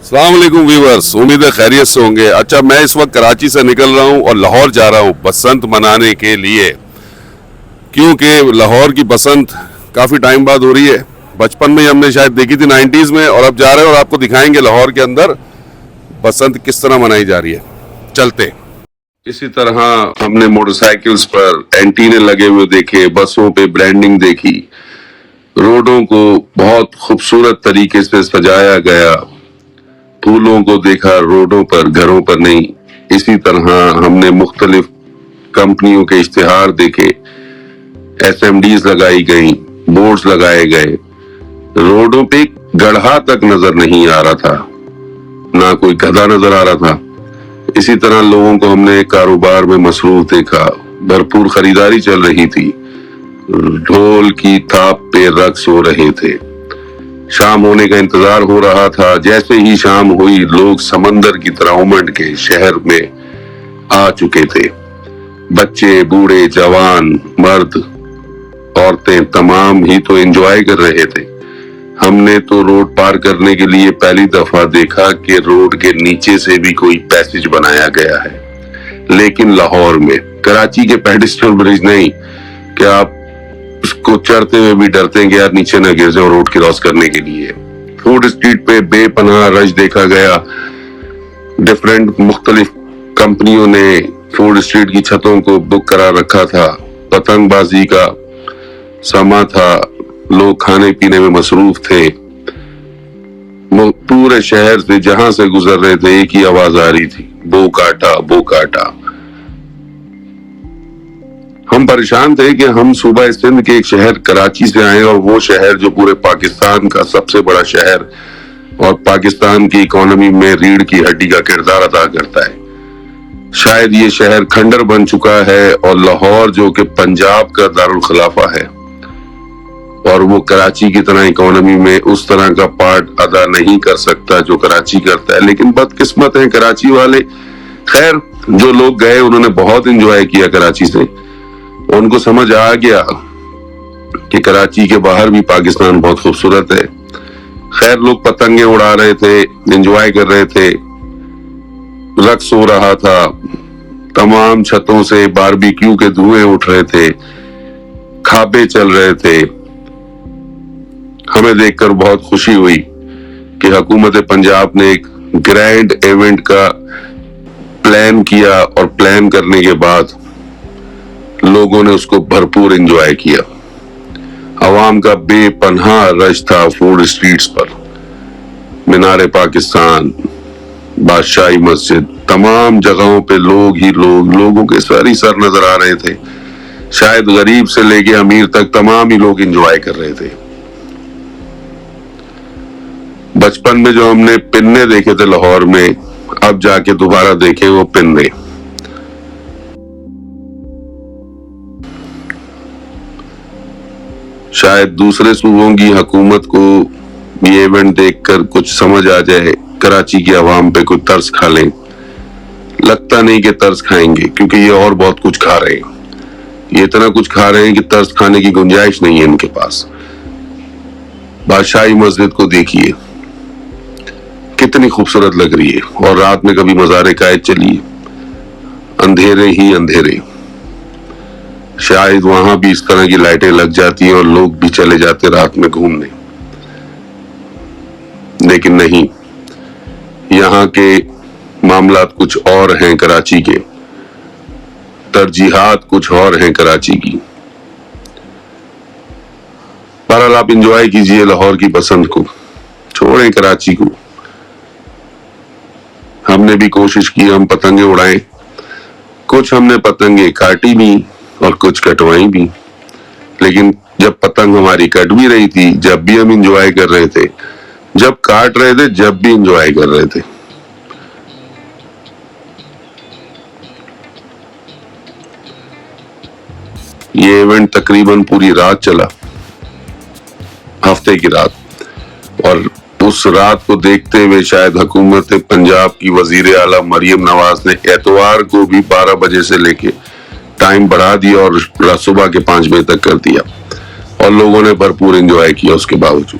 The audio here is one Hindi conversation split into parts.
अस्सलाम वालेकुम व्यूअर्स, उम्मीद है खैरियत से होंगे। अच्छा, मैं इस वक्त कराची से निकल रहा हूँ और लाहौर जा रहा हूँ बसंत मनाने के लिए, क्योंकि लाहौर की बसंत काफ़ी टाइम बाद हो रही है। बचपन में ही हमने शायद देखी थी 90s में, और अब जा रहे हैं और आपको दिखाएंगे लाहौर के अंदर बसंत किस तरह मनाई जा रही है। चलते। इसी तरह हमने मोटरसाइकिल्स पर एंटीने लगे हुए देखे, बसों पे ब्रांडिंग देखी, रोडों को बहुत खूबसूरत तरीके से सजाया गया, फूलों को देखा रोडों पर, घरों पर नहीं। इसी तरह हमने मुख्तलिफ कंपनियों के इश्तिहार देखे, एसएमडीज लगाई गई, बोर्ड्स लगाए गए, रोडों पे गड्ढा तक नजर नहीं आ रहा था, ना कोई गधा नजर आ रहा था। इसी तरह लोगों को हमने कारोबार में मसरूफ देखा, भरपूर खरीदारी चल रही थी, ढोल की थाप पे रक्स हो रहे थे। शाम होने का इंतजार हो रहा था। जैसे ही शाम हुई, लोग समंदर की तरह उमड़ के शहर में आ चुके थे। बच्चे, बूढ़े, जवान, मर्द, औरतें, तमाम ही तो एंजॉय कर रहे थे। हमने तो रोड पार करने के लिए पहली दफा देखा कि रोड के नीचे से भी कोई पैसेज बनाया गया है, लेकिन लाहौर में। कराची के पेडिस्ट्रियल ब्रिज नहीं कि आप उसको चढ़ते हुए भी डरते हैं कि यार नीचे न गिर जाओ रोड क्रॉस करने के लिए। फूड स्ट्रीट पे बेपनाह रश देखा गया। डिफरेंट मुख्तलिफ कंपनियों ने फूड स्ट्रीट की छतों को बुक करा रखा था। पतंगबाजी का समा था, लोग खाने पीने में मसरूफ थे। पूरे शहर से जहां से गुजर रहे थे एक ही आवाज आ रही थी, बो काटा, बो काटा। हम परेशान थे कि हम सूबा सिंध के एक शहर कराची से आए, और वो शहर जो पूरे पाकिस्तान का सबसे बड़ा शहर और पाकिस्तान की इकोनॉमी में रीढ़ की हड्डी का किरदार अदा करता है। शायद ये शहर खंडर बन चुका है, और लाहौर जो कि पंजाब का दारुल खिलाफा है, और वो कराची की तरह इकोनॉमी में उस तरह का पार्ट अदा नहीं कर सकता जो कराची करता है। लेकिन बदकिस्मत है कराची वाले। खैर, जो लोग गए उन्होंने बहुत एंजॉय किया कराची से। उनको समझ आ गया कि कराची के बाहर भी पाकिस्तान बहुत खूबसूरत है। खैर, लोग पतंगे उड़ा रहे थे, एंजॉय कर रहे थे, रक्स हो रहा था, तमाम छतों से बारबेक्यू के धुएं उठ रहे थे, खाबे चल रहे थे। हमें देखकर बहुत खुशी हुई कि हुकूमत पंजाब ने एक ग्रैंड इवेंट का प्लान किया, और प्लान करने के बाद लोगों ने उसको भरपूर एंजॉय किया। अवाम का बेपनाह रश था फूड स्ट्रीट्स पर। मीनारे पाकिस्तान, बादशाही मस्जिद, तमाम जगहों पे लोग ही लोग, लोगों के सर ही सर नजर आ रहे थे। शायद गरीब से लेके अमीर तक तमाम ही लोग एंजॉय कर रहे थे। बचपन में जो हमने पिन्ने देखे थे लाहौर में, अब जाके दोबारा देखे वो पिन्ने। शायद दूसरे सूबों की हुकूमत को ये इवेंट देखकर कुछ समझ आ जाए, कराची की आवाम पे कुछ तरस खा लें। लगता नहीं कि तरस खाएंगे, क्योंकि ये और बहुत कुछ खा रहे हैं। ये इतना कुछ खा रहे हैं कि तरस खाने की गुंजाइश नहीं है इनके पास। बादशाही मस्जिद को देखिए, कितनी खूबसूरत लग रही है, और रात में कभी मज़ारे कायद चलिए, अंधेरे ही अंधेरे। शायद वहां भी इस तरह की लाइटें लग जाती हैं और लोग भी चले जाते रात में घूमने, लेकिन नहीं, यहाँ के मामलात कुछ और हैं। कराची के तरजीहात कुछ और हैं कराची की। बहरहाल, आप इंजॉय कीजिए लाहौर की बसंत को, छोड़ें कराची को। हमने भी कोशिश की, हम पतंगे उड़ाएं। कुछ हमने पतंगे काटी भी और कुछ कटवाई भी, लेकिन जब पतंग हमारी कट भी रही थी, जब भी हम इंजॉय कर रहे थे, जब काट रहे थे, जब भी इंजॉय कर रहे थे। ये इवेंट तकरीबन पूरी रात चला, हफ्ते की रात, और उस रात को देखते हुए शायद हुकूमत पंजाब की वजीर आला मरियम नवाज ने एतवार को भी 12 बजे से लेके टाइम बढ़ा दिया और सुबह के 5 बजे तक कर दिया, और लोगों ने भरपूर एंजॉय किया उसके बावजूद।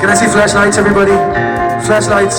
Can I see flashlights everybody? Flashlights.